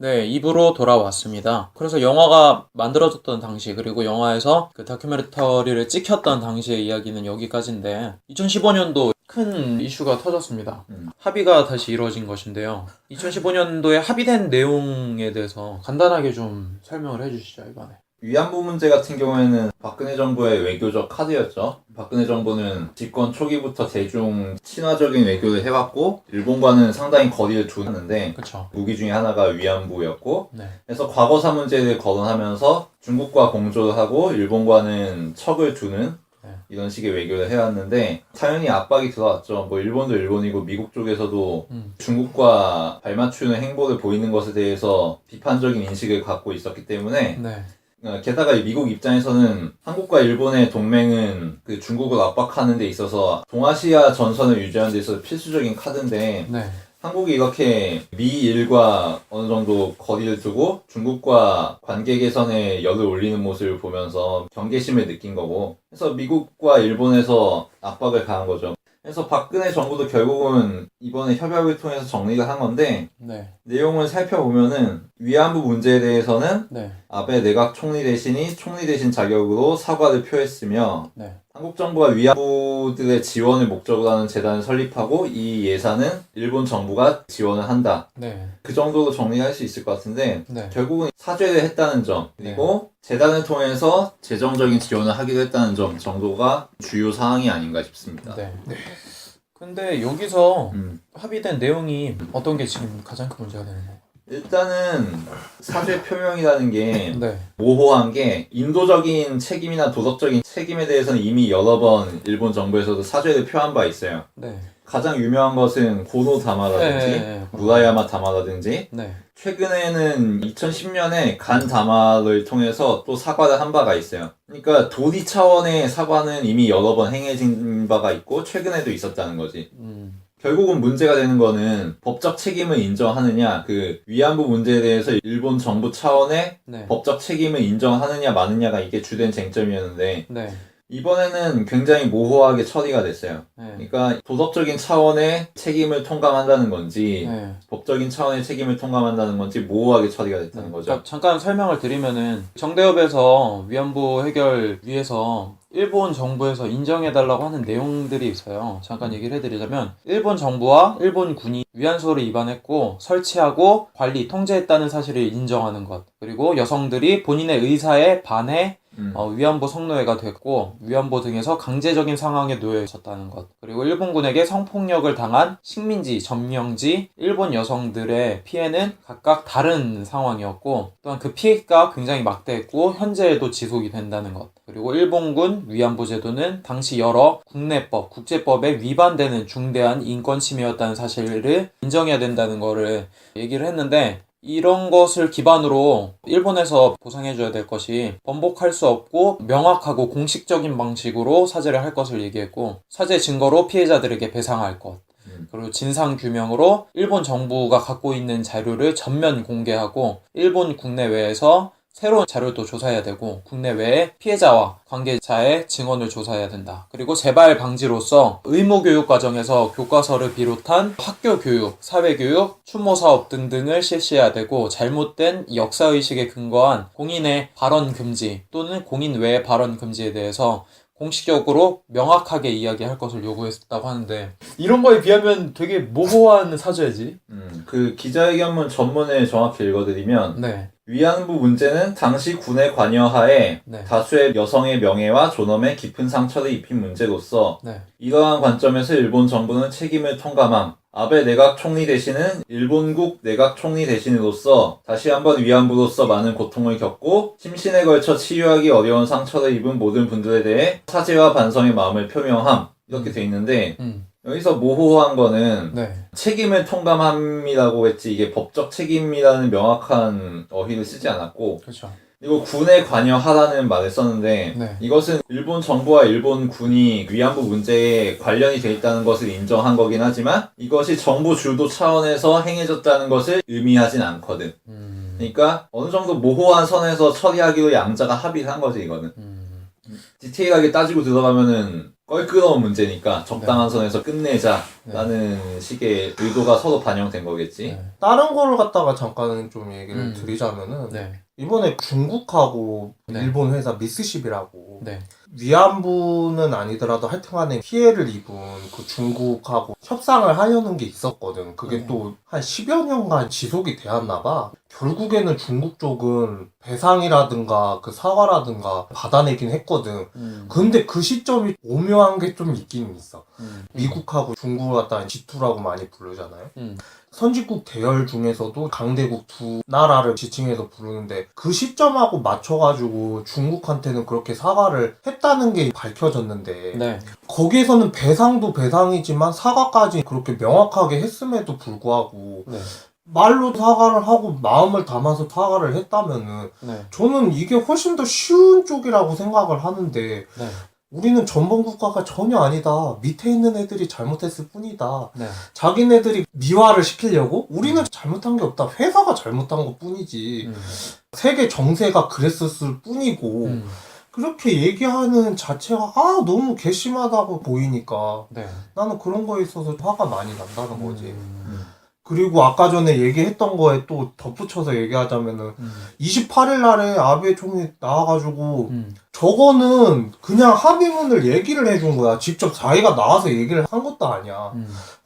네, 입으로 돌아왔습니다. 그래서 영화가 만들어졌던 당시, 그리고 영화에서 그 다큐멘터리를 찍혔던 당시의 이야기는 여기까지인데, 2015년도 큰 이슈가 터졌습니다. 합의가 다시 이루어진 것인데요. 2015년도에 합의된 내용에 대해서 간단하게 좀 설명을 해주시죠, 이번에. 위안부 문제 같은 경우에는 박근혜 정부의 외교적 카드였죠. 박근혜 정부는 집권 초기부터 대중 친화적인 외교를 해왔고 일본과는 상당히 거리를 두는데 그쵸. 무기 중에 하나가 위안부였고 네. 그래서 과거사 문제를 거론하면서 중국과 공조를 하고 일본과는 척을 두는 이런 식의 외교를 해왔는데 당연히 압박이 들어왔죠. 뭐 일본도 일본이고 미국 쪽에서도 중국과 발맞추는 행보를 보이는 것에 대해서 비판적인 인식을 갖고 있었기 때문에 네. 게다가 미국 입장에서는 한국과 일본의 동맹은 그 중국을 압박하는 데 있어서 동아시아 전선을 유지하는 데 있어서 필수적인 카드인데 네. 한국이 이렇게 미일과 어느 정도 거리를 두고 중국과 관계 개선에 열을 올리는 모습을 보면서 경계심을 느낀 거고 그래서 미국과 일본에서 압박을 가한 거죠. 그래서 박근혜 정부도 결국은 이번에 협약을 통해서 정리를 한 건데 네. 내용을 살펴보면은 위안부 문제에 대해서는 네. 아베 내각 총리 대신이 총리 대신 자격으로 사과를 표했으며 네. 한국 정부가 위안부들의 지원을 목적으로 하는 재단을 설립하고 이 예산은 일본 정부가 지원을 한다. 네. 그 정도로 정리할 수 있을 것 같은데 네. 결국은 사죄를 했다는 점 그리고 재단을 통해서 재정적인 지원을 하기로 했다는 점 정도가 주요 사항이 아닌가 싶습니다. 네. 근데 여기서 음. 합의된 내용이 어떤 게 지금 가장 큰 문제가 되는 거예요? 일단은 사죄 표명이라는 게 네. 모호한 게 인도적인 책임이나 도덕적인 책임에 대해서는 이미 여러 번 일본 정부에서도 사죄를 표한 바 있어요. 네. 가장 유명한 것은 고노 다마라든지 무라야마 다마라든지 네. 최근에는 2010년에 간 다마를 통해서 또 사과를 한 바가 있어요. 그러니까 도리 차원의 사과는 이미 여러 번 행해진 바가 있고 최근에도 있었다는 거지. 결국은 문제가 되는 거는 법적 책임을 인정하느냐, 그 위안부 문제에 대해서 일본 정부 차원의 네. 법적 책임을 인정하느냐 마느냐가 이게 주된 쟁점이었는데 네. 이번에는 굉장히 모호하게 처리가 됐어요. 네. 그러니까 도덕적인 차원의 책임을 통감한다는 건지 네. 법적인 차원의 책임을 통감한다는 건지 모호하게 처리가 됐다는 거죠. 그러니까 잠깐 설명을 드리면은 정대협에서 위안부 해결 위해서 일본 정부에서 인정해달라고 하는 내용들이 있어요. 잠깐 얘기를 해드리자면 일본 정부와 일본 군이 위안소를 위반했고 설치하고 관리, 통제했다는 사실을 인정하는 것 그리고 여성들이 본인의 의사에 반해 위안부 성노예가 됐고 위안부 등에서 강제적인 상황에 놓여 있었다는 것 그리고 일본군에게 성폭력을 당한 식민지, 점령지, 일본 여성들의 피해는 각각 다른 상황이었고 또한 그 피해가 굉장히 막대했고 현재에도 지속이 된다는 것 그리고 일본군 위안부 제도는 당시 여러 국내법, 국제법에 위반되는 중대한 인권 침해였다는 사실을 인정해야 된다는 거를 얘기를 했는데 이런 것을 기반으로 일본에서 보상해줘야 될 것이 번복할 수 없고 명확하고 공식적인 방식으로 사죄를 할 것을 얘기했고 사죄 증거로 피해자들에게 배상할 것 그리고 진상규명으로 일본 정부가 갖고 있는 자료를 전면 공개하고 일본 국내외에서 새로운 자료도 조사해야 되고 국내외의 피해자와 관계자의 증언을 조사해야 된다. 그리고 재발 방지로서 의무교육 과정에서 교과서를 비롯한 학교 교육, 사회교육, 추모사업 등등을 실시해야 되고 잘못된 역사의식에 근거한 공인의 발언 금지 또는 공인 외의 발언 금지에 대해서 공식적으로 명확하게 이야기할 것을 요구했다고 하는데 이런 거에 비하면 되게 모호한 사죄지. 그 기자회견문 전문을 정확히 읽어드리면 네. 위안부 문제는 당시 군의 관여하에 네. 다수의 여성의 명예와 존엄에 깊은 상처를 입힌 문제로서 네. 이러한 관점에서 일본 정부는 책임을 통감함. 아베 내각 총리 대신은 일본국 내각 총리 대신으로서 다시 한번 위안부로서 많은 고통을 겪고 심신에 걸쳐 치유하기 어려운 상처를 입은 모든 분들에 대해 사죄와 반성의 마음을 표명함. 이렇게 돼 있는데 여기서 모호한 거는 네. 책임을 통감함이라고 했지 이게 법적 책임이라는 명확한 어휘를 쓰지 않았고 그렇죠. 그리고 군에 관여하라는 말을 썼는데 네. 이것은 일본 정부와 일본 군이 위안부 문제에 관련이 돼 있다는 것을 인정한 거긴 하지만 이것이 정부 주도 차원에서 행해졌다는 것을 의미하진 않거든. 그러니까 어느 정도 모호한 선에서 처리하기로 양자가 합의를 한 거지 이거는. 디테일하게 따지고 들어가면은 껄끄러운 문제니까 적당한 선에서 끝내자 라는 식의 의도가 서로 반영된 거겠지. 네. 다른 거를 갖다가 잠깐 좀 얘기를 음. 드리자면은 네. 이번에 중국하고 네. 일본 회사 미쓰십이라고 네. 위안부는 아니더라도 하여튼간에 피해를 입은 그 중국하고 협상을 하려는 게 있었거든. 그게 네. 또 한 10여 년간 지속이 되었나 봐. 결국에는 중국 쪽은 배상이라든가 그 사과라든가 받아내긴 했거든. 근데 그 시점이 오묘한 게 좀 있긴 있어. 미국하고 중국을 갖다 G2라고 많이 부르잖아요. 선진국 대열 중에서도 강대국 두 나라를 지칭해서 부르는데 그 시점하고 맞춰가지고 중국한테는 그렇게 사과를 했다는 게 밝혀졌는데 네. 거기에서는 배상도 배상이지만 사과까지 그렇게 명확하게 했음에도 불구하고 네. 말로 사과를 하고 마음을 담아서 사과를 했다면은 네. 저는 이게 훨씬 더 쉬운 쪽이라고 생각을 하는데 네. 우리는 전범 국가가 전혀 아니다. 밑에 있는 애들이 잘못했을 뿐이다. 네. 자기네들이 미화를 시키려고? 우리는 잘못한 게 없다. 회사가 잘못한 것 뿐이지. 세계 정세가 그랬었을 뿐이고. 그렇게 얘기하는 자체가 너무 괘씸하다고 보이니까 네. 나는 그런 거에 있어서 화가 많이 난다는 거지. 그리고 아까 전에 얘기했던 거에 또 덧붙여서 얘기하자면은 28일 날에 아베 총리 나와가지고 저거는 그냥 합의문을 얘기를 해준 거야. 직접 자기가 나와서 얘기를 한 것도 아니야.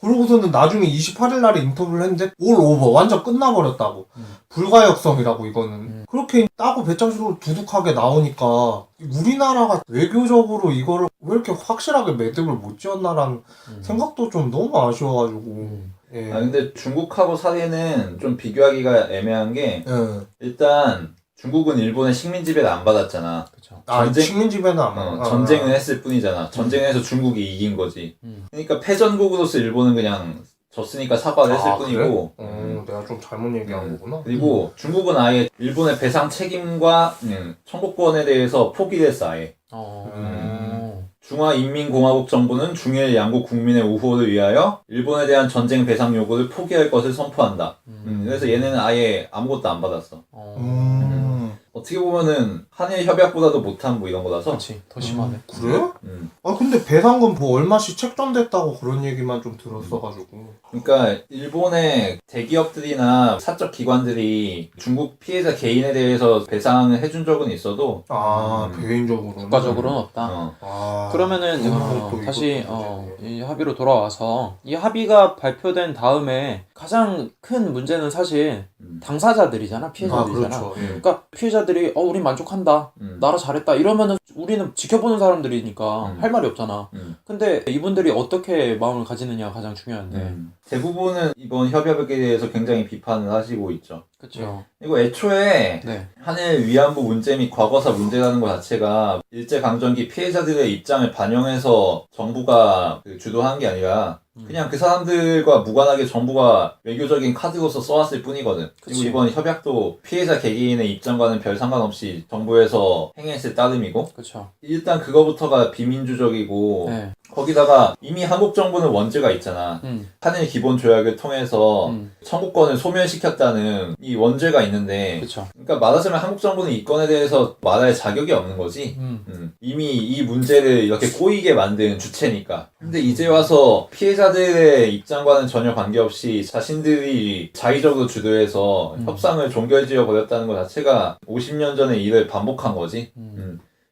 그러고서는 나중에 28일 날에 인터뷰를 했는데 올 오버 완전 끝나버렸다고. 불가역성이라고 이거는. 그렇게 따고 배짱식으로 두둑하게 나오니까 우리나라가 외교적으로 이거를 왜 이렇게 확실하게 매듭을 못 지었나라는 생각도 좀 너무 아쉬워가지고. 예. 근데 중국하고 사례는 좀 비교하기가 애매한 게 예. 일단 중국은 일본의 식민 지배를 안 받았잖아. 그쵸. 식민 지배는 안 전쟁을 했을 뿐이잖아. 전쟁에서 중국이 이긴 거지. 그러니까 패전국으로서 일본은 그냥 졌으니까 사과를 했을 뿐이고. 그래? 내가 좀 잘못 얘기한 거구나. 그리고 중국은 아예 일본의 배상 책임과 청구권에 대해서 포기를 했어 아예. 중화인민공화국 정부는 중일 양국 국민의 우호를 위하여 일본에 대한 전쟁 배상 요구를 포기할 것을 선포한다. 그래서 얘네는 아예 아무것도 안 받았어. 어떻게 보면은 한일 협약보다도 못한 뭐 이런 거라서. 그렇지. 더 심하네. 그래? 근데 배상금 뭐 얼마씩 책정됐다고 그런 얘기만 좀 들었어가지고. 그러니까 일본의 대기업들이나 사적 기관들이 중국 피해자 개인에 대해서 배상을 해준 적은 있어도 개인적으로 국가적으로는 없다. 그러면은 다시 이 합의로 돌아와서 이 합의가 발표된 다음에 가장 큰 문제는 사실 당사자들이잖아. 피해자들이잖아. 그렇죠. 예. 그러니까 피해자들이 우린 만족한다. 나라 잘했다. 이러면은 우리는 지켜보는 사람들이니까 할 말이 없잖아. 근데 이분들이 어떻게 마음을 가지느냐가 가장 중요한데. 대부분은 이번 협약에 대해서 굉장히 비판을 하시고 있죠. 그렇죠. 그리고 애초에 한일 위안부 문제 및 과거사 문제라는 것 자체가 일제강점기 피해자들의 입장을 반영해서 정부가 주도한 게 아니라 그냥 그 사람들과 무관하게 정부가 외교적인 카드로서 써왔을 뿐이거든. 그리고 이번 협약도 피해자 개개인의 입장과는 별 상관없이 정부에서 행했을 따름이고. 그렇죠. 일단 그거부터가 비민주적이고. 거기다가 이미 한국 정부는 원죄가 있잖아. 한일 기본 조약을 통해서 청구권을 소멸시켰다는 이 원죄가 있는데. 그쵸. 그러니까 말하자면 한국 정부는 이 건에 대해서 말할 자격이 없는 거지. 이미 이 문제를 이렇게 꼬이게 만든 주체니까. 근데 이제 와서 피해자들의 입장과는 전혀 관계없이 자신들이 자의적으로 주도해서 협상을 종결지어 버렸다는 것 자체가 50년 전의 일을 반복한 거지.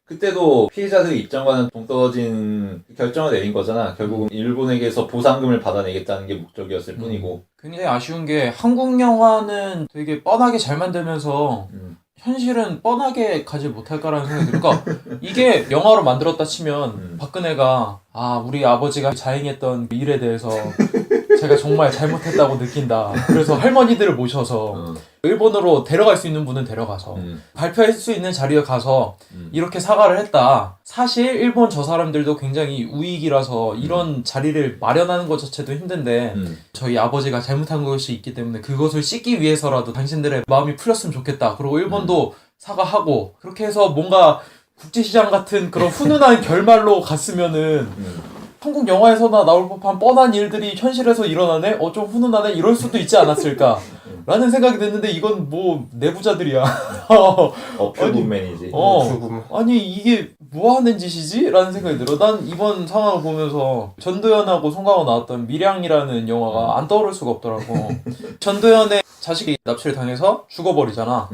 그때도 피해자들의 입장과는 동떨어진 결정을 내린 거잖아. 결국은 일본에게서 보상금을 받아내겠다는 게 목적이었을 뿐이고. 굉장히 아쉬운 게 한국 영화는 되게 뻔하게 잘 만들면서 현실은 뻔하게 가지 못할까라는 생각이 들으니까 이게 영화로 만들었다 치면 박근혜가 우리 아버지가 자행했던 일에 대해서 제가 정말 잘못했다고 느낀다. 그래서 할머니들을 모셔서 일본으로 데려갈 수 있는 분은 데려가서 발표할 수 있는 자리에 가서 이렇게 사과를 했다. 사실 일본 저 사람들도 굉장히 우익이라서 이런 자리를 마련하는 것 자체도 힘든데 저희 아버지가 잘못한 것이 있기 때문에 그것을 씻기 위해서라도 당신들의 마음이 풀렸으면 좋겠다. 그리고 일본도 사과하고 그렇게 해서 뭔가 국제시장 같은 그런 훈훈한 결말로 갔으면은 한국 영화에서나 나올 법한 뻔한 일들이 현실에서 일어나네? 좀 훈훈하네? 이럴 수도 있지 않았을까? 라는 생각이 됐는데 이건 뭐 내부자들이야. 어퓨군맨이지. 죽음. 아니 이게 뭐 하는 짓이지? 라는 생각이 들어. 난 이번 상황을 보면서 전도연하고 송강호 나왔던 밀양이라는 영화가 안 떠오를 수가 없더라고. 전도연의 자식이 납치를 당해서 죽어버리잖아.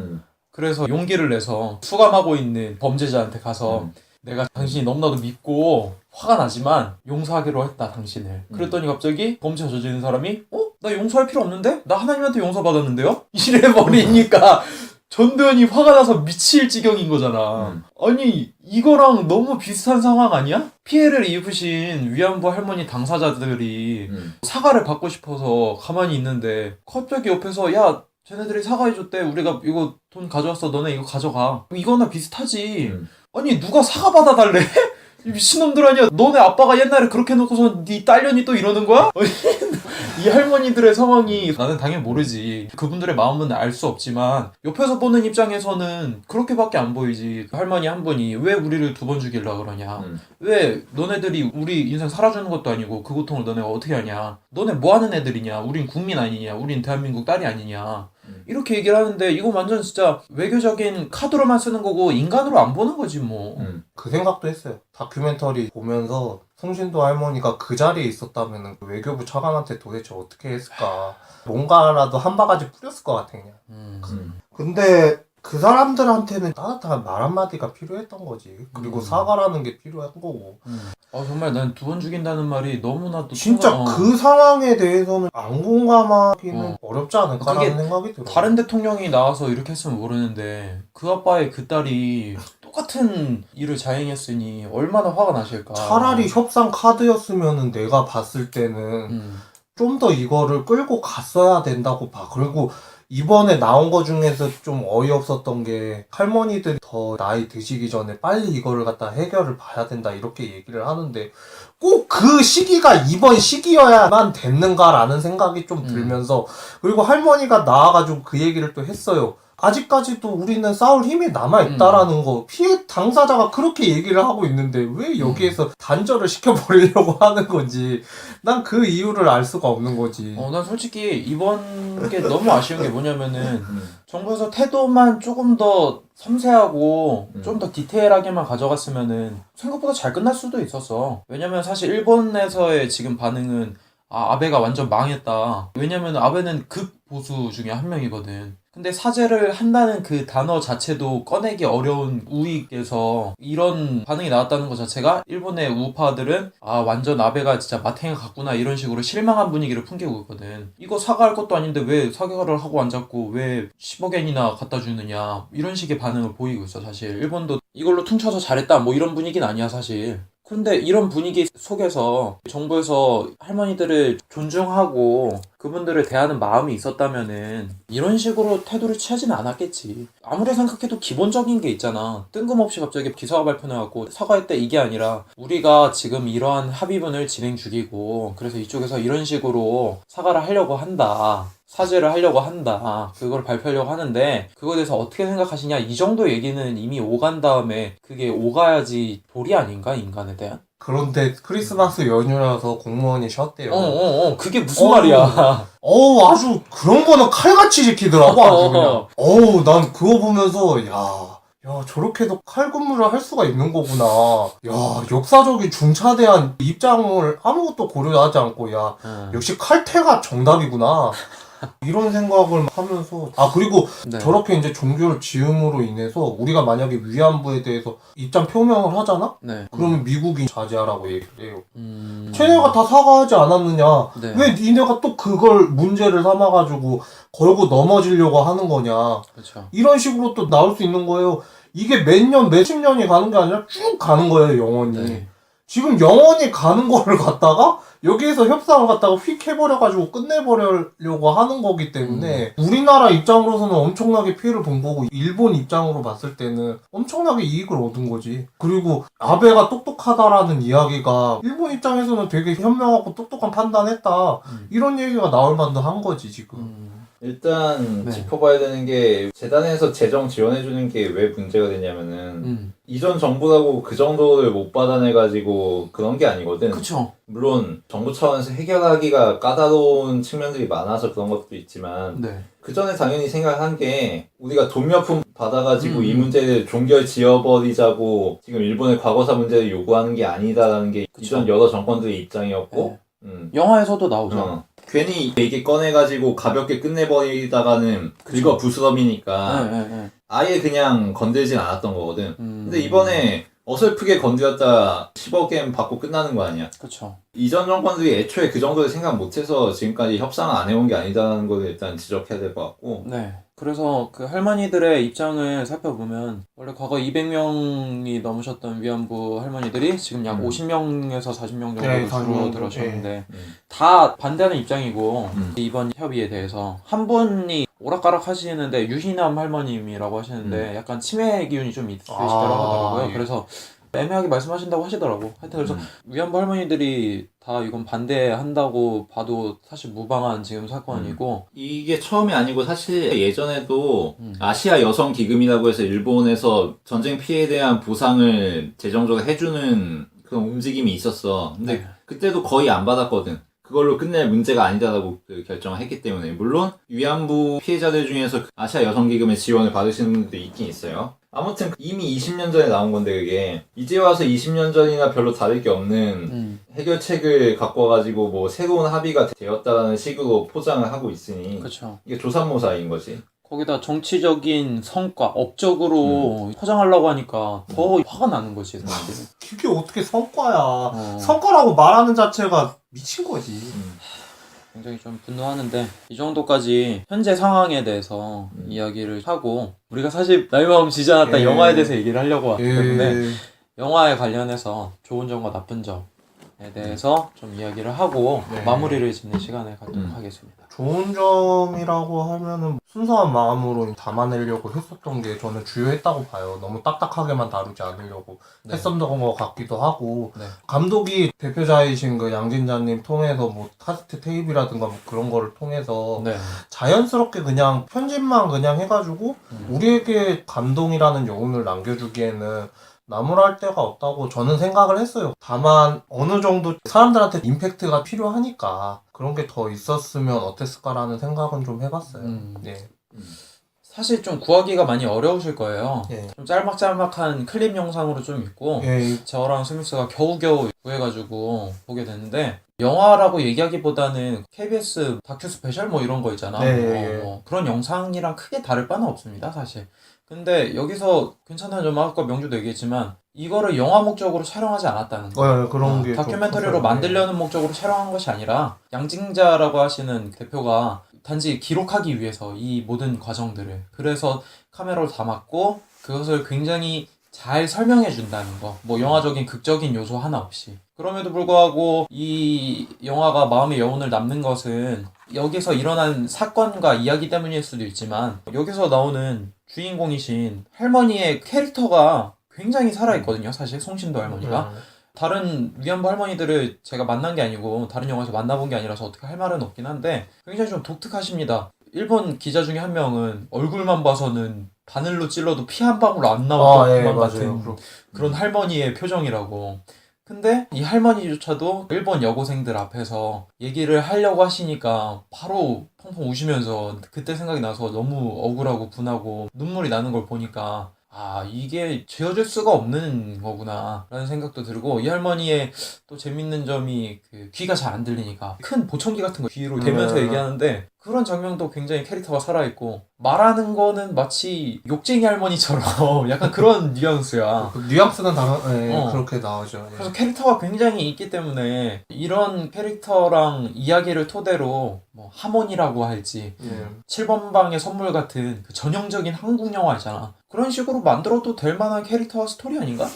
그래서 용기를 내서 수감하고 있는 범죄자한테 가서 내가 당신이 너무나도 믿고 화가 나지만 용서하기로 했다 당신을. 그랬더니 갑자기 범죄 저지른 사람이 나 용서할 필요 없는데? 나 하나님한테 용서받았는데요? 이래버리니까 전도연이 화가 나서 미칠 지경인 거잖아. 아니 이거랑 너무 비슷한 상황 아니야? 피해를 입으신 위안부 할머니 당사자들이 사과를 받고 싶어서 가만히 있는데 갑자기 옆에서 야 쟤네들이 사과해줬대. 우리가 이거 돈 가져왔어. 너네 이거 가져가. 이거나 비슷하지. 아니 누가 사과 받아달래? 이 미친놈들 아니야. 너네 아빠가 옛날에 그렇게 해놓고서 네 딸년이 또 이러는 거야? 이 할머니들의 상황이 나는 당연히 모르지. 그분들의 마음은 알 수 없지만 옆에서 보는 입장에서는 그렇게밖에 안 보이지. 그 할머니 한 분이 왜 우리를 두 번 죽이려 그러냐. 왜 너네들이 우리 인생 살아주는 것도 아니고 그 고통을 너네가 어떻게 하냐. 너네 뭐 하는 애들이냐. 우린 국민 아니냐. 우린 대한민국 딸이 아니냐. 이렇게 얘기를 하는데 이거 완전 진짜 외교적인 카드로만 쓰는 거고 인간으로 안 보는 거지 뭐. 그 생각도 했어요. 다큐멘터리 보면서 송신도 할머니가 그 자리에 있었다면 외교부 차관한테 도대체 어떻게 했을까. 뭔가라도 한 바가지 뿌렸을 것 같아 그냥. 근데 그 사람들한테는 따뜻한 말 한마디가 필요했던 거지. 그리고 사과라는 게 필요한 거고. 정말 난 두 번 죽인다는 말이 너무나도 진짜 그 상황에 대해서는 안 공감하기는 어렵지 않을까라는 생각이 들어. 다른 대통령이 나와서 이렇게 했으면 모르는데 그 아빠의 그 딸이 똑같은 일을 자행했으니 얼마나 화가 나실까. 차라리 협상 카드였으면은 내가 봤을 때는 좀 더 이거를 끌고 갔어야 된다고 봐. 그리고 이번에 나온 거 중에서 좀 어이없었던 게 할머니들이 더 나이 드시기 전에 빨리 이거를 갖다 해결을 봐야 된다 이렇게 얘기를 하는데 꼭 그 시기가 이번 시기여야만 됐는가라는 생각이 좀 들면서 그리고 할머니가 나와가지고 그 얘기를 또 했어요. 아직까지도 우리는 싸울 힘이 남아있다라는 거. 피해 당사자가 그렇게 얘기를 하고 있는데 왜 여기에서 단절을 시켜버리려고 하는 건지 난 그 이유를 알 수가 없는 거지. 난 솔직히 이번 게 너무 아쉬운 게 뭐냐면은 정부에서 태도만 조금 더 섬세하고 좀 더 디테일하게만 가져갔으면은 생각보다 잘 끝날 수도 있었어. 왜냐면 사실 일본에서의 지금 반응은 아베가 완전 망했다. 왜냐면 아베는 극보수 중에 한 명이거든. 근데 사죄를 한다는 그 단어 자체도 꺼내기 어려운 우익에서 이런 반응이 나왔다는 것 자체가 일본의 우파들은 완전 아베가 진짜 마탱이 같구나 이런 식으로 실망한 분위기를 풍기고 있거든. 이거 사과할 것도 아닌데 왜 사과를 하고 앉았고 왜 10억엔이나 갖다 주느냐 이런 식의 반응을 보이고 있어. 사실 일본도 이걸로 퉁쳐서 잘했다 뭐 이런 분위기는 아니야 사실. 그런데 이런 분위기 속에서 정부에서 할머니들을 존중하고 그분들을 대하는 마음이 있었다면은 이런 식으로 태도를 취하지는 않았겠지. 아무리 생각해도 기본적인 게 있잖아. 뜬금없이 갑자기 기사가 발표나갖고 사과했대 이게 아니라 우리가 지금 이러한 합의문을 진행 중이고 그래서 이쪽에서 이런 식으로 사과를 하려고 한다. 사죄를 하려고 한다. 그걸 발표하려고 하는데 그거에 대해서 어떻게 생각하시냐 이 정도 얘기는 이미 오간 다음에 그게 오가야지 도리 아닌가 인간에 대한? 그런데 크리스마스 연휴라서 공무원이 쉬었대요. 그게 무슨 말이야. 아주 그런 거는 칼같이 지키더라고 아주 그냥. 난 그거 보면서 야 저렇게도 칼 근무를 할 수가 있는 거구나. 야 역사적인 중차대한 입장을 아무것도 고려하지 않고 역시 칼퇴가 정답이구나. 이런 생각을 하면서 그리고 네. 저렇게 이제 종교를 지음으로 인해서 우리가 만약에 위안부에 대해서 입장 표명을 하잖아? 네. 그러면 미국이 자제하라고 얘기를 해요. 쟤네가 다 사과하지 않았느냐? 네. 왜 니네가 또 그걸 문제를 삼아가지고 걸고 넘어지려고 하는 거냐? 그렇죠. 이런 식으로 또 나올 수 있는 거예요. 이게 몇 년, 몇십 년이 가는 게 아니라 쭉 가는 거예요, 영원히. 네. 지금 영원히 가는 거를 갖다가 여기에서 협상을 갖다가 휙 해버려가지고 끝내버리려고 하는 거기 때문에 우리나라 입장으로서는 엄청나게 피해를 본 거고 일본 입장으로 봤을 때는 엄청나게 이익을 얻은 거지. 그리고 아베가 똑똑하다라는 이야기가 일본 입장에서는 되게 현명하고 똑똑한 판단했다. 이런 얘기가 나올 만도 한 거지 지금. 일단 네. 짚어봐야 되는 게 재단에서 재정 지원해주는 게 왜 문제가 되냐면은 이전 정부라고 그 정도를 못 받아내가지고 그런 게 아니거든. 그쵸. 물론 정부 차원에서 해결하기가 까다로운 측면들이 많아서 그런 것도 있지만 네. 그 전에 당연히 생각한 게 우리가 돈몇푼 받아가지고 이 음. 문제를 종결 지어버리자고 지금 일본의 과거사 문제를 요구하는 게 아니다라는 게 그쵸. 이전 여러 정권들의 입장이었고 영화에서도 나오죠. 괜히 얘기 꺼내가지고 가볍게 끝내버리다가는 긁어 부스럼이니까 네. 아예 그냥 건들진 않았던 거거든. 음. 근데 이번에 어설프게 건드렸다 10억엔 받고 끝나는 거 아니야. 그쵸. 이전 정권들이 애초에 그 정도를 생각 못해서 지금까지 협상을 안 해온 게 아니다라는 걸 일단 지적해야 될 것 같고. 네. 그래서 그 할머니들의 입장을 살펴보면 원래 과거 200명이 넘으셨던 위안부 할머니들이 지금 약 50명에서 40명 정도로 네, 40명 줄어들었는데 음. 다 반대하는 입장이고 음. 이번 협의에 대해서 한 분이 오락가락 하시는데 유희남 할머님이라고 하시는데 약간 치매 기운이 좀 있으시다고 하더라고요. 예. 그래서 애매하게 말씀하신다고 하시더라고. 하여튼 그래서 위안부 할머니들이 다 이건 반대한다고 봐도 사실 무방한 지금 사건이고 이게 처음이 아니고 사실 예전에도 음. 아시아 여성 기금이라고 해서 일본에서 전쟁 피해에 대한 보상을 재정적으로 해주는 그런 움직임이 있었어. 근데 네. 그때도 거의 안 받았거든. 그걸로 끝낼 문제가 아니다라고 결정을 했기 때문에 물론 위안부 피해자들 중에서 아시아 여성 기금의 지원을 받으시는 분들도 있긴 있어요. 아무튼 이미 20년 전에 나온 건데 그게 이제 와서 20년 전이나 별로 다를 게 없는 해결책을 갖고 와가지고 뭐 새로운 합의가 되었다라는 식으로 포장을 하고 있으니 그렇죠. 이게 조삼모사인 거지. 거기다 정치적인 성과, 업적으로 포장하려고 하니까 더 화가 나는 거지, 사실. 그게 어떻게 성과야. 성과라고 말하는 자체가 미친 거지. 굉장히 좀 분노하는데 이 정도까지 현재 상황에 대해서 이야기를 하고 우리가 사실 나의 마음 지지 않았다 예. 영화에 대해서 얘기를 하려고 왔기 때문에 예. 영화에 관련해서 좋은 점과 나쁜 점에 대해서 좀 이야기를 하고 네. 마무리를 짓는 시간을 갖도록 하겠습니다. 좋은 점이라고 하면은 순수한 마음으로 담아내려고 했었던 게 저는 주요했다고 봐요. 너무 딱딱하게만 다루지 않으려고 네. 했었던 것 같기도 하고 네. 감독이 대표자이신 그 양진자님 통해서 뭐 카세트 테이프라든가 뭐 그런 거를 통해서 네. 자연스럽게 그냥 편집만 그냥 해가지고 우리에게 감동이라는 여운을 남겨주기에는 나무랄 데가 없다고 저는 생각을 했어요. 다만 어느 정도 사람들한테 임팩트가 필요하니까 그런 게 더 있었으면 어땠을까라는 생각은 좀 해봤어요. 네. 사실 좀 구하기가 많이 어려우실 거예요. 예. 좀 짤막짤막한 클립 영상으로 좀 있고 예. 저랑 스미스가 겨우겨우 구해가지고 보게 됐는데 영화라고 얘기하기보다는 KBS 다큐 스페셜 뭐 이런 거 있잖아. 네. 뭐 그런 영상이랑 크게 다를 바는 없습니다, 사실. 근데 여기서 괜찮은 점은 아까 명주도 얘기했지만 이거를 영화 목적으로 촬영하지 않았다는 거. 그런 게 다큐멘터리로 좀 컸어요. 만들려는 목적으로 촬영한 것이 아니라 양징자라고 하시는 대표가 단지 기록하기 위해서 이 모든 과정들을 그래서 카메라로 담았고 그것을 굉장히 잘 설명해 준다는 거. 뭐 영화적인 극적인 요소 하나 없이. 그럼에도 불구하고 이 영화가 마음의 여운을 남는 것은 여기서 일어난 사건과 이야기 때문일 수도 있지만 여기서 나오는 주인공이신 할머니의 캐릭터가 굉장히 살아있거든요. 사실 송신도 할머니가. 다른 위안부 할머니들을 제가 만난 게 아니고 다른 영화에서 만나본 게 아니라서 어떻게 할 말은 없긴 한데 굉장히 좀 독특하십니다. 일본 기자 중에 한 명은 얼굴만 봐서는 바늘로 찔러도 피 한 방울 안 나올 것만 같은 그런 할머니의 표정이라고. 근데 이 할머니조차도 일본 여고생들 앞에서 얘기를 하려고 하시니까 바로 펑펑 우시면서 그때 생각이 나서 너무 억울하고 분하고 눈물이 나는 걸 보니까 아, 이게 지어줄 수가 없는 거구나 라는 생각도 들고 이 할머니의 또 재밌는 점이 그 귀가 잘 안 들리니까 큰 보청기 같은 거 귀로 대면서 얘기하는데 그런 장면도 굉장히 캐릭터가 살아있고 말하는 거는 마치 욕쟁이 할머니처럼 약간 그런 뉘앙스야. 뉘앙스는 그렇게 나오죠. 예. 그래서 캐릭터가 굉장히 있기 때문에 이런 캐릭터랑 이야기를 토대로 뭐 하모니라고 할지 7번 방의 선물 같은 그 전형적인 한국 영화 있잖아. 그런 식으로 만들어도 될 만한 캐릭터와 스토리 아닌가?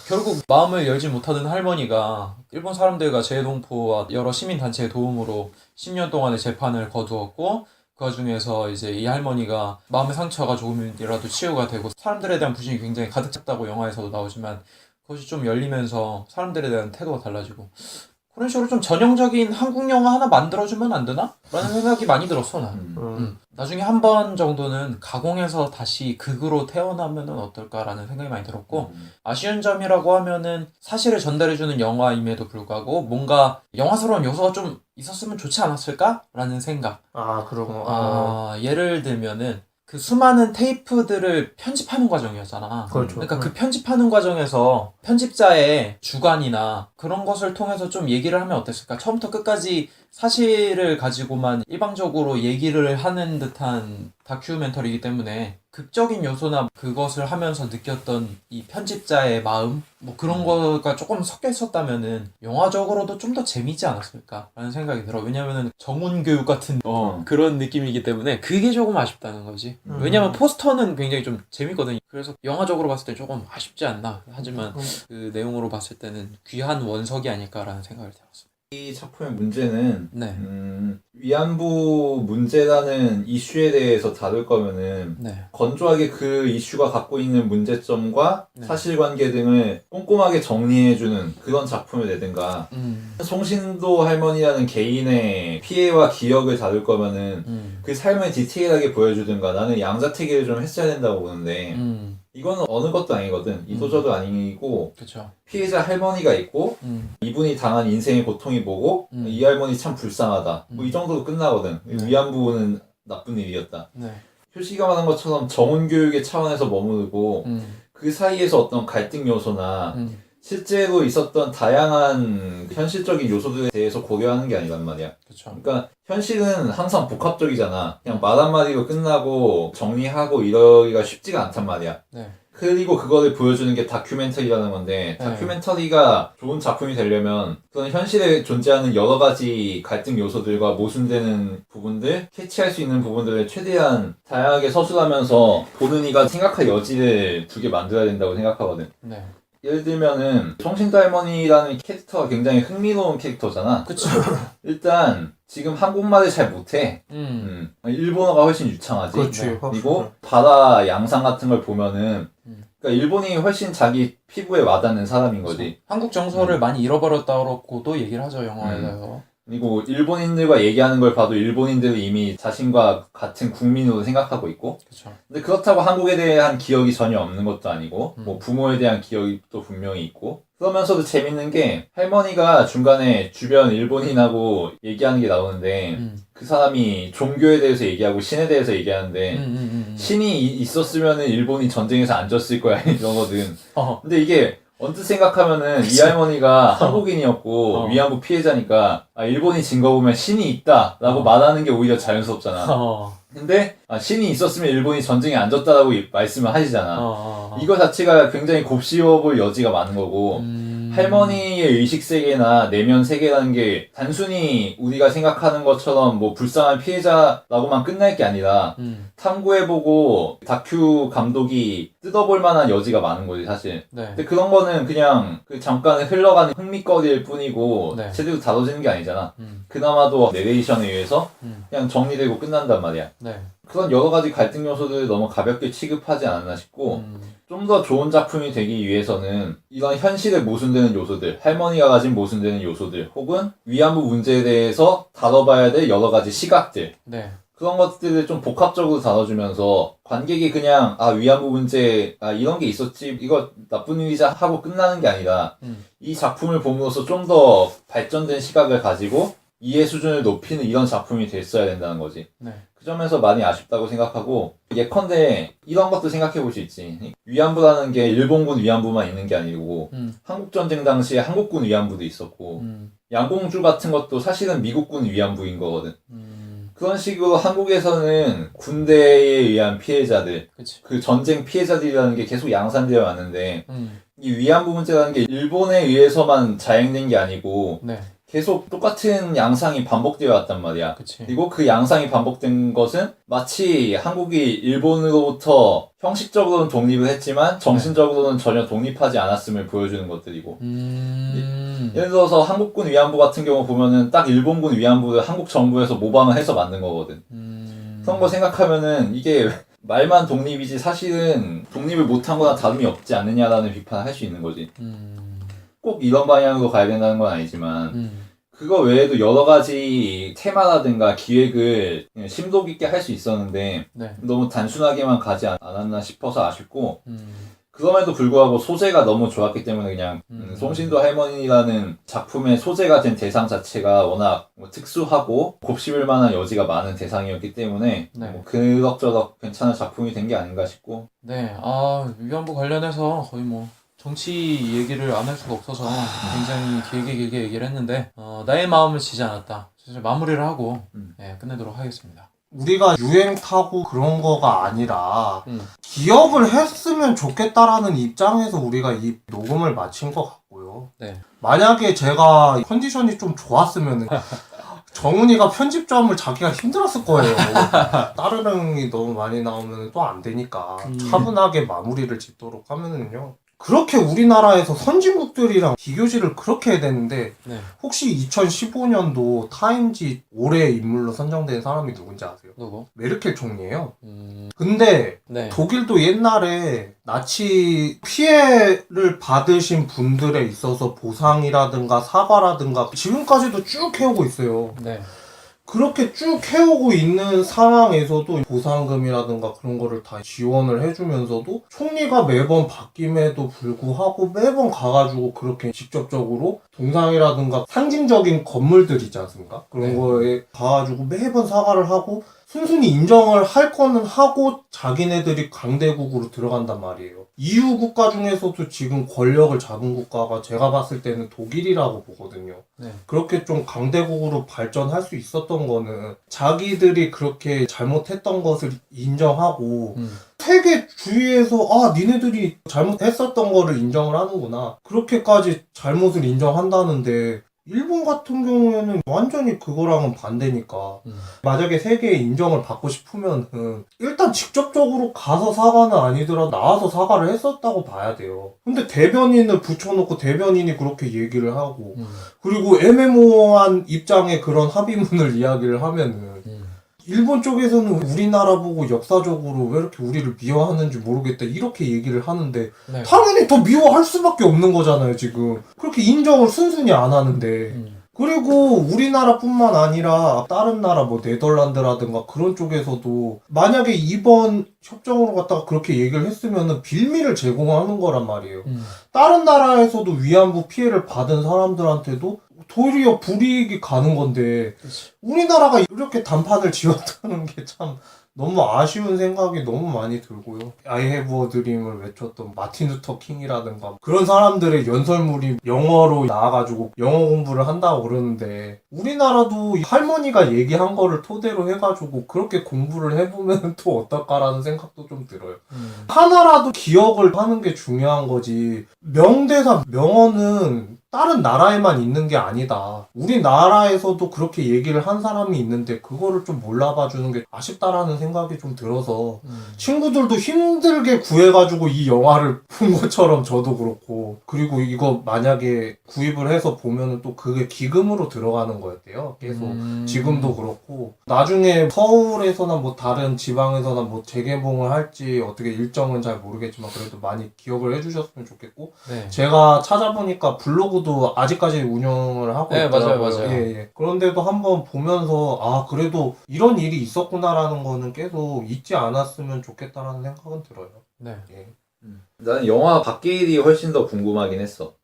결국 마음을 열지 못하는 할머니가 일본 사람들과 재동포와 여러 시민단체의 도움으로 10년 동안의 재판을 거두었고 그 와중에서 이제 이 할머니가 마음의 상처가 조금이라도 치유가 되고 사람들에 대한 부심이 굉장히 가득 찼다고 영화에서도 나오지만 그것이 좀 열리면서 사람들에 대한 태도가 달라지고 그런 식으로 좀 전형적인 한국 영화 하나 만들어주면 안 되나? 라는 생각이 많이 들었어, 난. 나중에 한 번 정도는 가공해서 다시 극으로 태어나면은 어떨까라는 생각이 많이 들었고 아쉬운 점이라고 하면은 사실을 전달해주는 영화임에도 불구하고 뭔가 영화스러운 요소가 좀 있었으면 좋지 않았을까라는 생각. 그런 거. 예를 들면은 그 수많은 테이프들을 편집하는 과정이었잖아. 그렇죠. 그러니까 그 편집하는 과정에서 편집자의 주관이나 그런 것을 통해서 좀 얘기를 하면 어땠을까? 처음부터 끝까지 사실을 가지고만 일방적으로 얘기를 하는 듯한 다큐멘터리이기 때문에 극적인 요소나 그것을 하면서 느꼈던 이 편집자의 마음? 뭐 그런 거가 조금 섞여 있었다면은 영화적으로도 좀 더 재미있지 않았을까라는 생각이 들어. 왜냐면은 정훈교육 같은 그런 느낌이기 때문에 그게 조금 아쉽다는 거지. 왜냐면 포스터는 굉장히 좀 재밌거든. 그래서 영화적으로 봤을 때 조금 아쉽지 않나. 하지만 그 내용으로 봤을 때는 귀한 원석이 아닐까라는 생각을 들었어. 이 작품의 문제는 네. 위안부 문제라는 이슈에 대해서 다룰 거면은 네. 건조하게 그 이슈가 갖고 있는 문제점과 네. 사실관계 등을 꼼꼼하게 정리해주는 그런 작품을 내든가 송신도 할머니라는 개인의 피해와 기억을 다룰 거면은 그 삶을 디테일하게 보여주든가 나는 양자택일을 좀 했어야 된다고 보는데 이거는 어느 것도 아니거든. 이도저도 아니고 그쵸. 피해자 할머니가 있고 이분이 당한 인생의 고통이 뭐고 이 할머니 참 불쌍하다. 뭐 이 정도로 끝나거든. 네. 위안부는 나쁜 일이었다. 네. 표시가 말한 것처럼 정훈교육의 차원에서 머무르고 그 사이에서 어떤 갈등 요소나 실제로 있었던 다양한 현실적인 요소들에 대해서 고려하는 게 아니란 말이야. 그쵸. 그러니까 현실은 항상 복합적이잖아. 그냥 말 한마디로 끝나고 정리하고 이러기가 쉽지가 않단 말이야. 네. 그리고 그거를 보여주는 게 다큐멘터리라는 건데 네. 다큐멘터리가 좋은 작품이 되려면 그런 현실에 존재하는 여러 가지 갈등 요소들과 모순되는 부분들, 캐치할 수 있는 부분들을 최대한 다양하게 서술하면서 보는 이가 생각할 여지를 두게 만들어야 된다고 생각하거든. 네. 예를 들면은 송신도 할머니라는 캐릭터가 굉장히 흥미로운 캐릭터잖아. 그쵸. 일단 지금 한국말을 잘 못해. 일본어가 훨씬 유창하지. 그렇지. 그리고 바다 양상 같은 걸 보면은 그러니까 일본이 훨씬 자기 피부에 와닿는 사람인 거지. 한국 정서를 많이 잃어버렸다고도 얘기를 하죠, 영화에서. 그리고 일본인들과 얘기하는 걸 봐도 일본인들은 이미 자신과 같은 국민으로 생각하고 있고 그쵸. 근데 그렇다고 한국에 대한 기억이 전혀 없는 것도 아니고 뭐 부모에 대한 기억이 또 분명히 있고 그러면서도 재밌는 게 할머니가 중간에 주변 일본인하고 얘기하는 게 나오는데 그 사람이 종교에 대해서 얘기하고 신에 대해서 얘기하는데 신이 있었으면은 일본이 전쟁에서 안 졌을 거야 이러거든. 근데 이게 언뜻 생각하면은 이 할머니가 한국인이었고 위안부 피해자니까 일본이 진 거 보면 신이 있다라고 말하는 게 오히려 자연스럽잖아. 근데 신이 있었으면 일본이 전쟁에 안 졌다라고 말씀을 하시잖아. 이거 자체가 굉장히 곱씹어 볼 여지가 많은 거고 할머니의 의식세계나 내면 세계라는 게 단순히 우리가 생각하는 것처럼 뭐 불쌍한 피해자라고만 끝날 게 아니라 탐구해보고 다큐 감독이 뜯어볼 만한 여지가 많은 거지 사실. 네. 근데 그런 거는 그냥 그 잠깐 흘러가는 흥미거리일 뿐이고 네. 제대로 다뤄지는 게 아니잖아. 그나마도 내레이션에 의해서 그냥 정리되고 끝난단 말이야. 네. 그런 여러 가지 갈등 요소들을 너무 가볍게 취급하지 않았나 싶고 좀 더 좋은 작품이 되기 위해서는 이런 현실에 모순되는 요소들, 할머니가 가진 모순되는 요소들 혹은 위안부 문제에 대해서 다뤄봐야 될 여러 가지 시각들 네. 그런 것들을 좀 복합적으로 다뤄주면서 관객이 그냥 위안부 문제 이런 게 있었지 이거 나쁜 일이자 하고 끝나는 게 아니라 이 작품을 봄으로써 좀 더 발전된 시각을 가지고 이해 수준을 높이는 이런 작품이 됐어야 된다는 거지. 네. 그 점에서 많이 아쉽다고 생각하고 예컨대 이런 것도 생각해 볼 수 있지. 위안부라는 게 일본군 위안부만 있는 게 아니고 한국전쟁 당시에 한국군 위안부도 있었고 양공주 같은 것도 사실은 미국군 위안부인 거거든. 그런 식으로 한국에서는 군대에 의한 피해자들, 그치. 그 전쟁 피해자들이라는 게 계속 양산되어 왔는데 이 위안부 문제라는 게 일본에 의해서만 자행된 게 아니고 네. 계속 똑같은 양상이 반복되어 왔단 말이야. 그치. 그리고 그 양상이 반복된 것은 마치 한국이 일본으로부터 형식적으로는 독립을 했지만 정신적으로는 전혀 독립하지 않았음을 보여주는 것들이고 예를 들어서 한국군 위안부 같은 경우 보면은 딱 일본군 위안부를 한국 정부에서 모방을 해서 만든 거거든. 그런 거 생각하면은 이게 말만 독립이지 사실은 독립을 못한 거나 다름이 없지 않느냐라는 비판을 할 수 있는 거지. 꼭 이런 방향으로 가야 된다는 건 아니지만 그거 외에도 여러 가지 테마라든가 기획을 그냥 심도 깊게 할 수 있었는데 네. 너무 단순하게만 가지 않았나 싶어서 아쉽고 그럼에도 불구하고 소재가 너무 좋았기 때문에 그냥 송신도 할머니라는 작품의 소재가 된 대상 자체가 워낙 뭐 특수하고 곱씹을 만한 여지가 많은 대상이었기 때문에 네. 뭐 그럭저럭 괜찮은 작품이 된 게 아닌가 싶고 네, 위안부 관련해서 거의 뭐 정치 얘기를 안 할 수가 없어서 굉장히 길게 얘기를 했는데 나의 마음을 지지 않았다. 사실 마무리를 하고 네, 끝내도록 하겠습니다. 우리가 유행 타고 그런 거가 아니라 기업을 했으면 좋겠다라는 입장에서 우리가 이 녹음을 마친 것 같고요. 네. 만약에 제가 컨디션이 좀 좋았으면 정훈이가 편집점을 자기가 힘들었을 거예요. 따르릉이 너무 많이 나오면 또 안 되니까 차분하게 마무리를 짓도록 하면은요. 그렇게 우리나라에서 선진국들이랑 비교질을 그렇게 해야 되는데 네. 혹시 2015년도 타임지 올해의 인물로 선정된 사람이 누군지 아세요? 누구? 메르켈 총리예요. 근데 네. 독일도 옛날에 나치 피해를 받으신 분들에 있어서 보상이라든가 사과라든가 지금까지도 쭉 해오고 있어요. 네. 그렇게 쭉 해오고 있는 상황에서도 보상금이라든가 그런 거를 다 지원을 해주면서도 총리가 매번 바뀜에도 불구하고 매번 가가지고 그렇게 직접적으로 동상이라든가 상징적인 건물들 있지 않습니까? 그런 네. 거에 가가지고 매번 사과를 하고 순순히 인정을 할 거는 하고 자기네들이 강대국으로 들어간단 말이에요. EU 국가 중에서도 지금 권력을 잡은 국가가 제가 봤을 때는 독일이라고 보거든요. 네. 그렇게 좀 강대국으로 발전할 수 있었던 거는 자기들이 그렇게 잘못했던 것을 인정하고 세계 주위에서 니네들이 잘못했었던 거를 인정을 하는구나. 그렇게까지 잘못을 인정한다는데 일본 같은 경우에는 완전히 그거랑은 반대니까 만약에 세계에 인정을 받고 싶으면은 일단 직접적으로 가서 사과는 아니더라도 나와서 사과를 했었다고 봐야 돼요. 근데 대변인을 붙여놓고 대변인이 그렇게 얘기를 하고 그리고 애매모호한 입장의 그런 합의문을 이야기를 하면은 일본 쪽에서는 우리나라 보고 역사적으로 왜 이렇게 우리를 미워하는지 모르겠다 이렇게 얘기를 하는데 네. 당연히 더 미워할 수밖에 없는 거잖아요 지금. 그렇게 인정을 순순히 안 하는데 그리고 우리나라뿐만 아니라 다른 나라 뭐 네덜란드라든가 그런 쪽에서도 만약에 이번 협정으로 갖다가 그렇게 얘기를 했으면은 빌미를 제공하는 거란 말이에요. 다른 나라에서도 위안부 피해를 받은 사람들한테도 도리어 불이익이 가는 건데 우리나라가 이렇게 단판을 지었다는 게 참 너무 아쉬운 생각이 너무 많이 들고요. I have a dream을 외쳤던 마틴 루터 킹이라든가 그런 사람들의 연설물이 영어로 나와가지고 영어 공부를 한다고 그러는데 우리나라도 할머니가 얘기한 거를 토대로 해가지고 그렇게 공부를 해보면 또 어떨까라는 생각도 좀 들어요. 하나라도 기억을 하는 게 중요한 거지. 명대사, 명언은 다른 나라에만 있는 게 아니다. 우리나라에서도 그렇게 얘기를 한 사람이 있는데 그거를 좀 몰라봐 주는 게 아쉽다라는 생각이 좀 들어서 친구들도 힘들게 구해가지고 이 영화를 본 것처럼 저도 그렇고 그리고 이거 만약에 구입을 해서 보면은 또 그게 기금으로 들어가는 거였대요. 계속 지금도 그렇고 나중에 서울에서나 뭐 다른 지방에서나 뭐 재개봉을 할지 어떻게 일정은 잘 모르겠지만 그래도 많이 기억을 해주셨으면 좋겠고 네. 제가 찾아보니까 블로그도 아직까지 운영을 하고 네, 있더라고요. 맞아요. 예. 그런데도 한번 보면서 그래도 이런 일이 있었구나라는 거는 계속 잊지 않았으면 좋겠다라는 생각은 들어요. 네. 예. 나는 영화 밖의 일이 훨씬 더 궁금하긴 했어.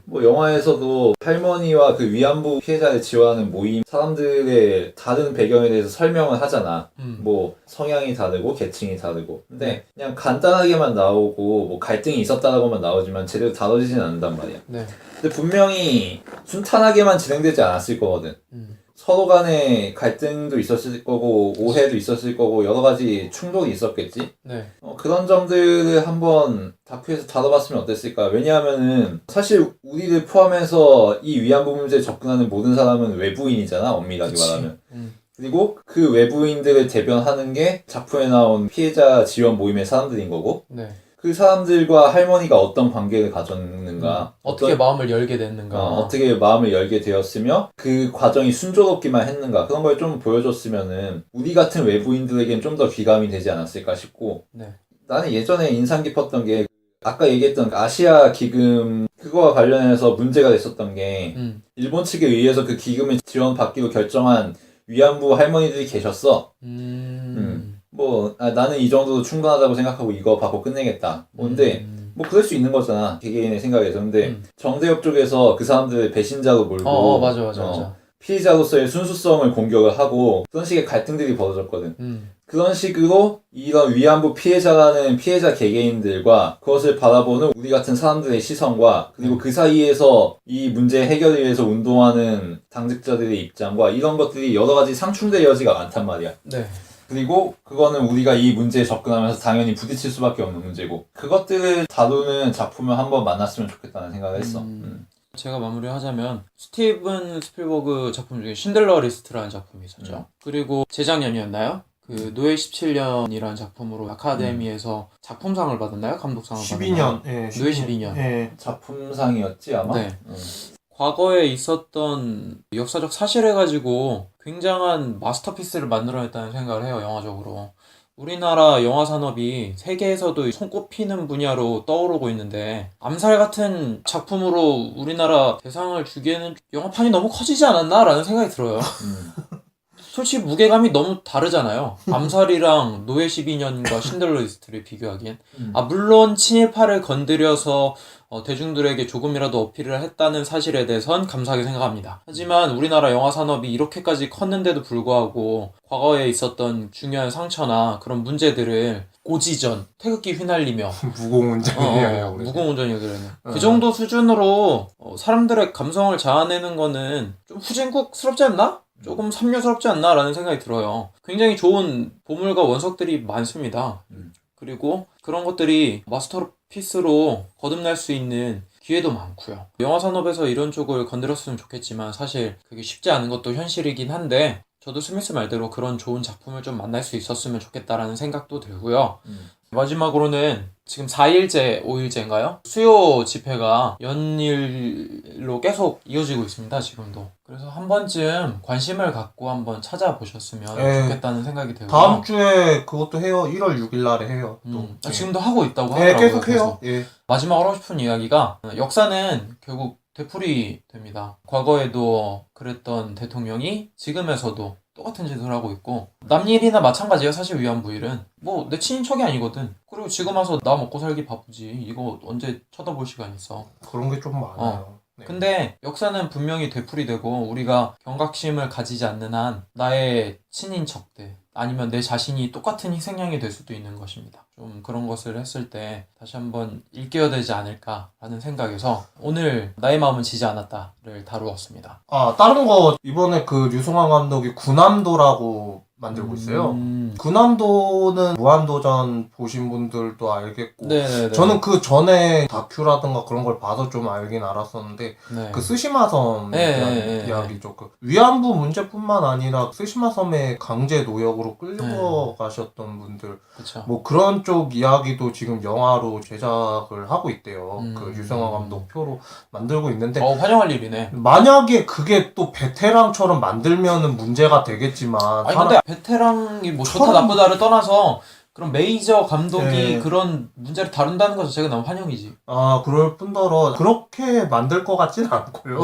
뭐 영화에서도 할머니와 그 위안부 피해자를 지원하는 모임 사람들의 다른 배경에 대해서 설명을 하잖아. 뭐 성향이 다르고 계층이 다르고. 근데 그냥 간단하게만 나오고 뭐 갈등이 있었다라고만 나오지만 제대로 다뤄지진 않는단 말이야. 네. 근데 분명히 순탄하게만 진행되지 않았을 거거든. 서로 간에 갈등도 있었을 거고 오해도 있었을 거고 여러 가지 충돌이 있었겠지. 네. 그런 점들을 한번 다큐에서 다뤄봤으면 어땠을까. 왜냐하면은 사실 우리를 포함해서 이 위안부 문제에 접근하는 모든 사람은 외부인이잖아, 엄밀하게 말하면. 그리고 그 외부인들을 대변하는 게 작품에 나온 피해자 지원 모임의 사람들인 거고. 네. 그 사람들과 할머니가 어떤 관계를 가졌는가, 어떻게 마음을 열게 됐는가, 어떻게 마음을 열게 되었으며 그 과정이 순조롭기만 했는가, 그런 걸 좀 보여줬으면은 우리 같은 외부인들에겐 좀 더 귀감이 되지 않았을까 싶고. 네. 나는 예전에 인상 깊었던 게 아까 얘기했던 아시아 기금 그거와 관련해서 문제가 됐었던 게 음. 일본 측에 의해서 그 기금을 지원받기로 결정한 위안부 할머니들이 계셨어. 나는 이 정도도 충분하다고 생각하고 이거 받고 끝내겠다. 근데 뭐 그럴 수 있는 거잖아. 개개인의 생각에서. 근데 정대협 쪽에서 그 사람들을 배신자로 몰고 맞아. 피해자로서의 순수성을 공격을 하고 그런 식의 갈등들이 벌어졌거든. 그런 식으로 이런 위안부 피해자라는 피해자 개개인들과 그것을 바라보는 우리 같은 사람들의 시선과 그리고 그 사이에서 이 문제 해결을 위해서 운동하는 당직자들의 입장과 이런 것들이 여러 가지 상충될 여지가 많단 말이야. 네. 그리고 그거는 우리가 이 문제에 접근하면서 당연히 부딪힐 수밖에 없는 문제고 그것들을 다루는 작품을 한번 만났으면 좋겠다는 생각을 했어. 제가 마무리하자면 스티븐 스필버그 작품 중에 신들러 리스트라는 작품이 있었죠. 그리고 재작년이었나요? 그 노예 17년이라는 작품으로 아카데미에서 작품상을 받았나요? 감독상을 12년. 받았나요? 예, 노예 12년. 예. 작품상이었지 아마? 네. 과거에 있었던 역사적 사실을 가지고 굉장한 마스터피스를 만들어냈다는 생각을 해요, 영화적으로. 우리나라 영화 산업이 세계에서도 손꼽히는 분야로 떠오르고 있는데 암살 같은 작품으로 우리나라 대상을 주기에는 영화판이 너무 커지지 않았나라는 생각이 들어요. 솔직히 무게감이 너무 다르잖아요. 암살이랑 노예 12년과 신들러 리스트를 비교하기엔. 물론 친일파를 건드려서 대중들에게 조금이라도 어필을 했다는 사실에 대해선 감사하게 생각합니다. 하지만 우리나라 영화 산업이 이렇게까지 컸는데도 불구하고 과거에 있었던 중요한 상처나 그런 문제들을 고지전, 태극기 휘날리며 무공운전이에요. 무공운전이요, 그러네. 그 정도 수준으로 사람들의 감성을 자아내는 거는 좀 후진국스럽지 않나? 조금 삼류스럽지 않나? 라는 생각이 들어요. 굉장히 좋은 보물과 원석들이 많습니다. 그리고 그런 것들이 마스터피스로 거듭날 수 있는 기회도 많고요. 영화 산업에서 이런 쪽을 건드렸으면 좋겠지만 사실 그게 쉽지 않은 것도 현실이긴 한데 저도 스미스 말대로 그런 좋은 작품을 좀 만날 수 있었으면 좋겠다라는 생각도 들고요. 마지막으로는 지금 4일째, 5일째인가요? 수요 집회가 연일로 계속 이어지고 있습니다, 지금도. 그래서 한 번쯤 관심을 갖고 한번 찾아보셨으면 좋겠다는 생각이 들고요. 다음 주에 그것도 해요. 1월 6일 날에 해요. 또. 지금도 하고 있다고 하더라고요. 계속 해요. 예. 마지막으로 하고 싶은 이야기가 역사는 결국 되풀이 됩니다. 과거에도 그랬던 대통령이 지금에서도 똑같은 짓을 하고 있고 남 일이나 마찬가지예요. 사실 위안부 일은 뭐 내 친인척이 아니거든. 그리고 지금 와서 나 먹고 살기 바쁘지. 이거 언제 쳐다볼 시간 있어. 그런 게 좀 많아요. 네. 근데 역사는 분명히 되풀이되고 우리가 경각심을 가지지 않는 한 나의 친인척들 아니면 내 자신이 똑같은 희생양이 될 수도 있는 것입니다. 좀 그런 것을 했을 때 다시 한번 일깨워야 되지 않을까라는 생각에서 오늘 나의 마음은 지지 않았다를 다루었습니다. 다른 거 이번에 그 류승환 감독이 군함도라고 만들고 있어요. 군함도는 무한도전 보신 분들도 알겠고 네네네. 저는 그 전에 다큐라든가 그런 걸 봐서 좀 알긴 알았었는데 네. 그 스시마섬에 대한 이야기죠. 그 위안부 문제뿐만 아니라 스시마섬에 강제 노역으로 끌려가셨던 분들 그쵸. 뭐 그런 쪽 이야기도 지금 영화로 제작을 하고 있대요. 그 류승환 감독 표로 만들고 있는데 환영할 일이네. 만약에 그게 또 베테랑처럼 만들면은 문제가 되겠지만 아니 근데 베테랑이 뭐 좋다 나쁘다를 떠나서 그런 메이저 감독이 그런 문제를 다룬다는 것 자체가 너무 환영이지. 그럴 뿐더러 그렇게 만들 것 같진 않고요.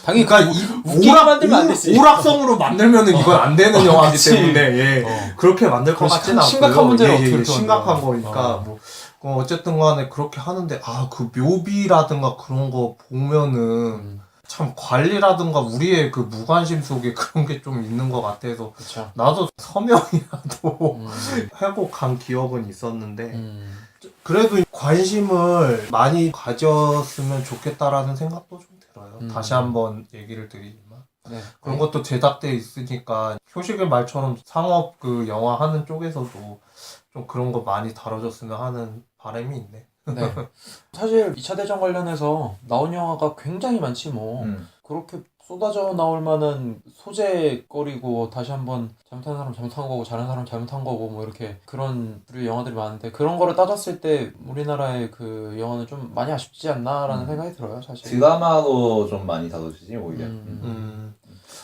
당연히 그러니까 웃기게 만들면 안 되지. 오락성으로 만들면은 이건 안 되는 영화이기 때문에 그렇게 만들 것 같진 않고요. 심각한 문제를 어떻게 심각한 거니까 뭐 어쨌든 간에 그렇게 하는데 그 묘비라든가 그런 거 보면은 참 관리라든가 우리의 그 무관심 속에 그런 게 좀 있는 것 같아서 그쵸. 나도 서명이라도 하고 간 기억은 있었는데 그래도 관심을 많이 가졌으면 좋겠다라는 생각도 좀 들어요. 다시 한번 얘기를 드리지만 그런 것도 제작돼 있으니까 효식의 말처럼 상업 그 영화 하는 쪽에서도 좀 그런 거 많이 다뤄줬으면 하는 바람이 있네. 네. 사실 2차 대전 관련해서 나온 영화가 굉장히 많지 뭐. 그렇게 쏟아져 나올 만한 소재거리고 다시 한번 잘못한 사람 잘못한 거고 잘한 사람 잘못한 거고 뭐 이렇게 그런 부류의 영화들이 많은데 그런 거를 따졌을 때 우리나라의 그 영화는 좀 많이 아쉽지 않나라는 생각이 들어요, 사실. 드라마로 좀 많이 다뤄지지 오히려.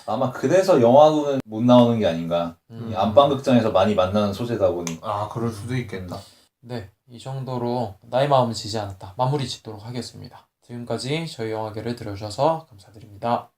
아마 그래서 영화로는 못 나오는 게 아닌가. 안방극장에서 많이 만나는 소재다 보니. 그럴 수도 있겠다. 네, 이 정도로 나의 마음은 지지 않았다. 마무리 짓도록 하겠습니다. 지금까지 저희 영화계를 들어주셔서 감사드립니다.